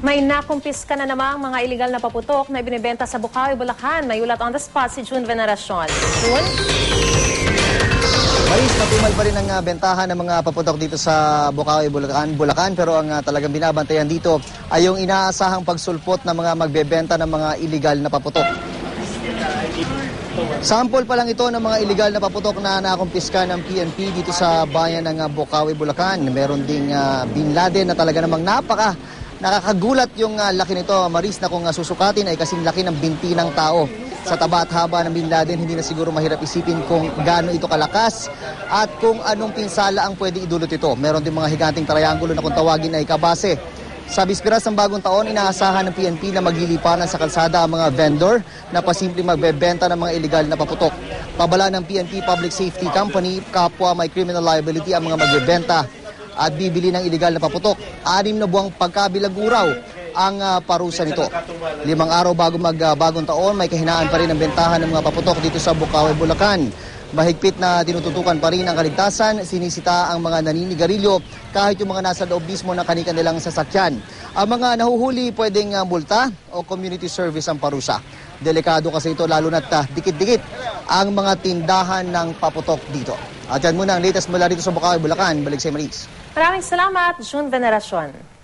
May nakumpiska na namang mga iligal na paputok na ibinibenta sa Bukawi, Bulacan. May ulat on the spot si June Veneracion. June? Maris, matumal pa rin ang bentahan ng mga paputok dito sa Bukawi, Bulacan. Pero ang talagang binabantayan dito ay yung inaasahang pagsulpot ng mga magbebenta ng mga iligal na paputok. Sample pa lang ito ng mga iligal na paputok na nakumpiska ng PNP dito sa bayan ng Bukawi, Bulacan. Meron ding Bin Laden na talaga namang nakakagulat yung laki nito, Maris, na kung susukatin ay kasing laki ng binti ng tao. Sa taba at haba ng Bin Laden, hindi na siguro mahirap isipin kung gaano ito kalakas at kung anong pinsala ang pwede idulot ito. Meron din mga higanting triangulo na kung tawagin ay kabase. Sa bisperas ng bagong taon, inaasahan ng PNP na magliliparan sa kalsada ang mga vendor na pasimpleng magbebenta ng mga iligal na paputok. Pabala ng PNP Public Safety Company, kapwa may criminal liability ang mga magbebenta at bibili ng iligal na paputok. 6 na buwang pagkabilaguraw ang parusa nito. 5 araw bago magbagong taon, may kahinaan pa rin ang bentahan ng mga paputok dito sa Bukawi, Bulacan. Mahigpit na tinututukan pa rin ang kaligtasan, sinisita ang mga naninigarilyo kahit yung mga nasa loob mismo ng kanilang sasakyan. Ang mga nahuhuli pwedeng multa o community service ang parusa. Delikado kasi ito lalo na't dikit-dikit ang mga tindahan ng paputok dito. At yan muna ang latest mula dito sa Bukawi, Bulacan. Balik sa Maris. Maraming salamat, June Veneracion.